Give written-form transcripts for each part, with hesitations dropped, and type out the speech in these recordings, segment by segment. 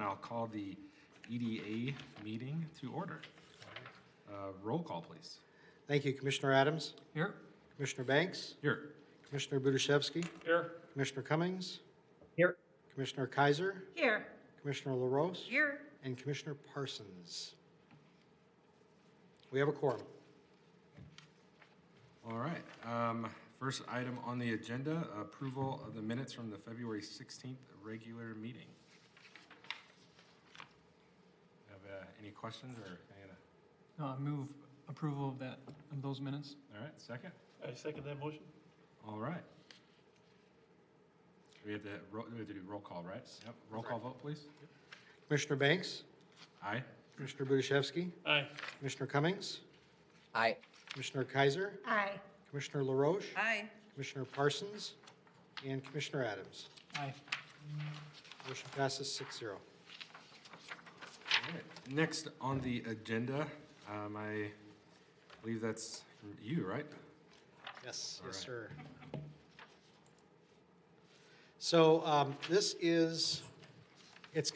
And I'll call the EDA meeting to order. Roll call, please. Thank you, Commissioner Adams. Here. Commissioner Banks. Here. Commissioner Budashevsky. Here. Commissioner Cummings. Here. Commissioner Kaiser. Here. Commissioner LaRose. Here. And Commissioner Parsons. We have a quorum. All right. First item on the agenda, approval of the minutes from the February 16th regular meeting. Have any questions or any Move approval of those minutes. All right, second? I second that motion. All right. We have to do roll call, right? Yep. Roll call vote, please. Commissioner Banks. Aye. Commissioner Budashevsky. Aye. Commissioner Cummings. Aye. Commissioner Kaiser. Aye. Commissioner LaRoche. Aye. Commissioner Parsons. And Commissioner Adams. Aye. Motion passes 6-0. All right. Next on the agenda, I believe that's you, right? Yes, All yes, right. sir. So this is, it's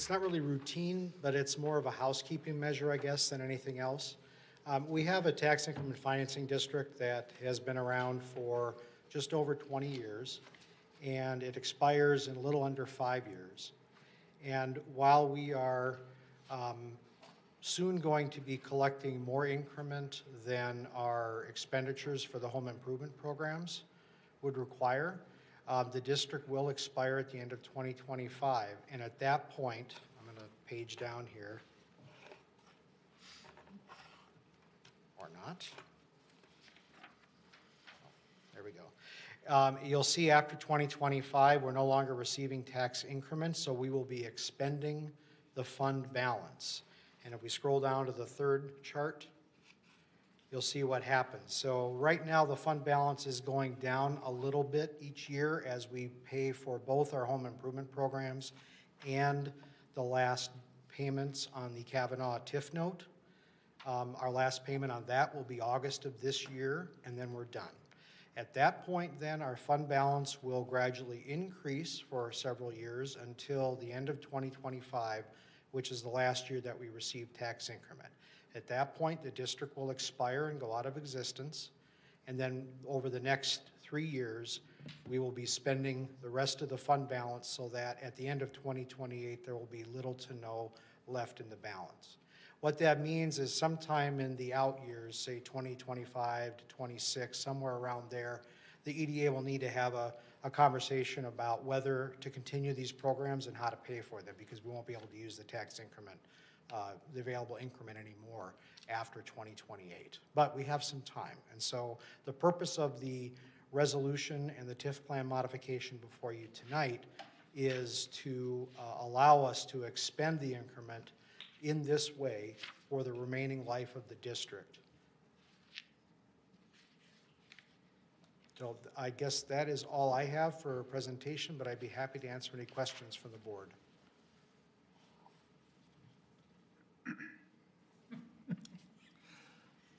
not really routine, but it's more of a housekeeping measure, I guess, than anything else. We have a tax increment financing district that has been around for just over 20 years, and it expires in a little under 5 years. And while we are soon going to be collecting more increment than our expenditures for the home improvement programs would require, the district will expire at the end of 2025. And at that point, I'm going to page down here, or not. There we go. You'll see after 2025, we're no longer receiving tax increments, so we will be expending the fund balance. And if we scroll down to the third chart, you'll see what happens. So right now, the fund balance is going down a little bit each year as we pay for both our home improvement programs and the last payments on the Kavanaugh TIF note. Our last payment on that will be August of this year, and then we're done. At that point, then, our fund balance will gradually increase for several years until the end of 2025, which is the last year that we receive tax increment. At that point, the district will expire and go out of existence, and then over the next 3 years, we will be spending the rest of the fund balance so that at the end of 2028, there will be little to no left in the balance. What that means is sometime in the out years, say 2025 to 26, somewhere around there, the EDA will need to have a conversation about whether to continue these programs and how to pay for them, because we won't be able to use the tax increment, the available increment anymore after 2028. But we have some time. And so the purpose of the resolution and the TIF plan modification before you tonight is to allow us to expend the increment in this way for the remaining life of the district. So I guess that is all I have for a presentation, but I'd be happy to answer any questions from the board.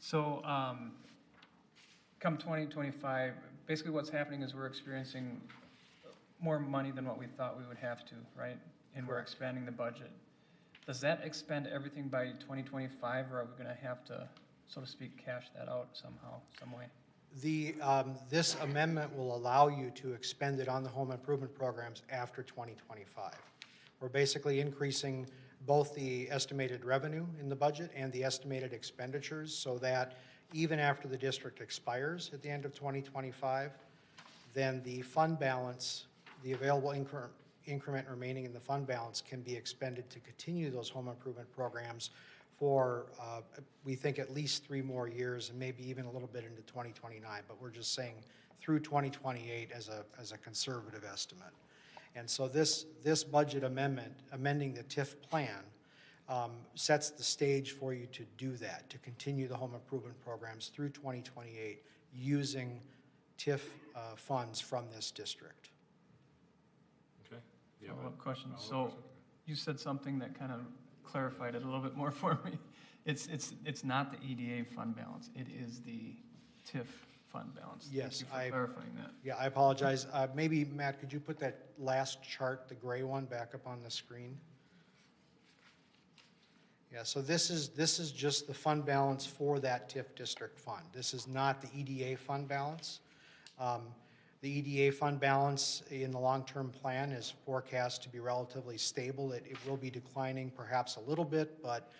So, come 2025, basically what's happening is we're experiencing more money than what we thought we would have to, right? And we're expanding the budget. Does that expend everything by 2025, or are we going to have to, so to speak, cash that out somehow, some way? This amendment will allow you to expend it on the home improvement programs after 2025. We're basically increasing both the estimated revenue in the budget and the estimated expenditures so that even after the district expires at the end of 2025, then the fund balance, the available increment remaining in the fund balance can be expended to continue those home improvement programs for, we think, at least 3 more years and maybe even a little bit into 2029. But we're just saying through 2028 as a conservative estimate. And so this budget amendment, amending the TIF plan, sets the stage for you to do that, to continue the home improvement programs through 2028 using TIF funds from this district. Okay. Yeah. Follow-up question. So you said something that kind of clarified it a little bit more for me. It's not the EDA fund balance. It is the TIF fund balance. Yes, Thank you for clarifying that. Yeah, I apologize. Maybe, Matt, could you put that last chart, the gray one, back up on the screen? Yeah, so this is just the fund balance for that TIF district fund. This is not the EDA fund balance. The EDA fund balance in the long-term plan is forecast to be relatively stable. It will be declining perhaps a little bit, but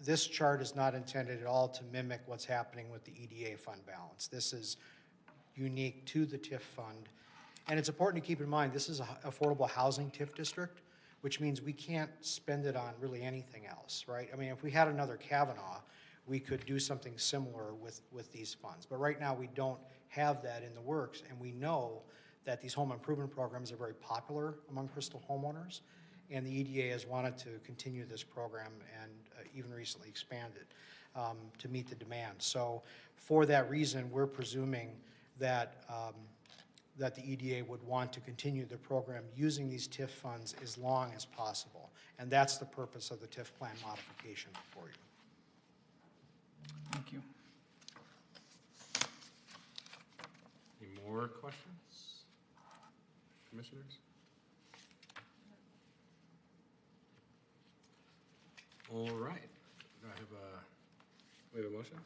this chart is not intended at all to mimic what's happening with the EDA fund balance. This is unique to the TIF fund. And it's important to keep in mind, this is an affordable housing TIF district, which means we can't spend it on really anything else, right? I mean, if we had another Kavanaugh, we could do something similar with these funds. But right now, we don't have that in the works, and we know that these home improvement programs are very popular among Crystal homeowners, and the EDA has wanted to continue this program and even recently expand it to meet the demand. So for that reason, we're presuming that that the EDA would want to continue the program using these TIF funds as long as possible. And that's the purpose of the TIF plan modification for you. Thank you. Any more questions, commissioners? All right. Do I have we have a motion?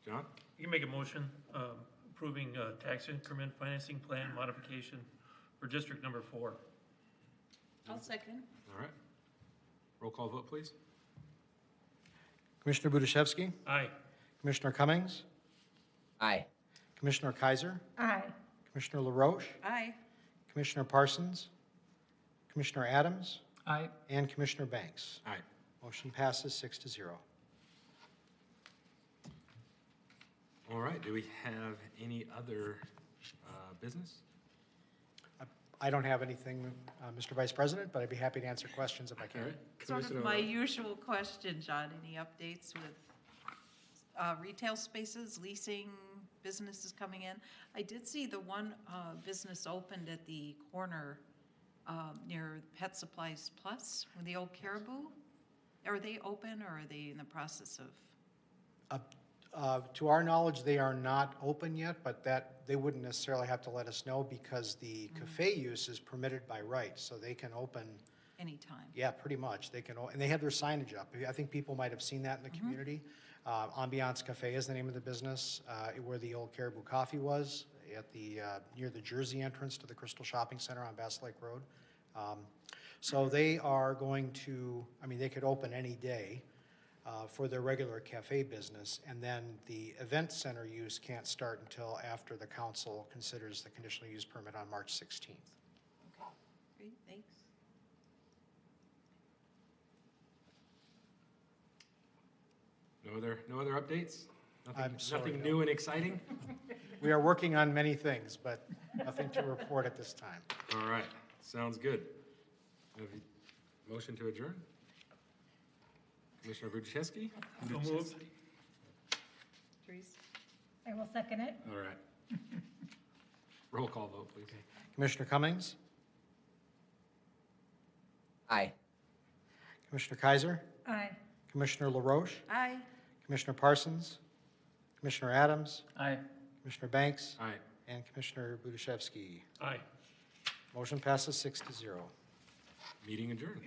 John? You can make a motion approving tax increment financing plan modification for District Number 4. I'll second. All right. Roll call vote, please. Commissioner Budiszewski? Aye. Commissioner Cummings? Aye. Commissioner Kaiser? Aye. Commissioner LaRoche? Aye. Commissioner Parsons? Commissioner Adams? Aye. And Commissioner Banks? Aye. Motion passes 6-0. All right. Do we have any other business? I don't have anything, Mr. Vice President, but I'd be happy to answer questions if I All can. right. Sort of Commissioner- my usual question, John. Any updates with retail spaces, leasing, businesses coming in? I did see the one business opened at the corner near Pet Supplies Plus, with the old Caribou. Are they open, or are they in the process of? To our knowledge, they are not open yet, but that they wouldn't necessarily have to let us know because the cafe use is permitted by right, so they can open. Anytime. Yeah, pretty much. They can, and they have their signage up. I think people might have seen that in the community. Ambiance Cafe is the name of the business, where the old Caribou Coffee was, at the near the Jersey entrance to the Crystal Shopping Center on Bass Lake Road. So they are going to, I mean, they could open any day for their regular cafe business, and then the event center use can't start until after the council considers the conditional use permit on March 16th. Okay, great, thanks. No other updates? I'm sorry, Nothing no. new and exciting? We are working on many things, but nothing to report at this time. All right. Sounds good. Have you- Motion to adjourn? Commissioner Budiszewski? So moved. Therese? I will second it. All right. Roll call vote, please. Commissioner Cummings? Aye. Commissioner Kaiser? Aye. Commissioner LaRoche? Aye. Commissioner Parsons? Commissioner Adams? Aye. Commissioner Banks? Aye. And Commissioner Budiszewski. Aye. Motion passes 6-0. Meeting adjourned.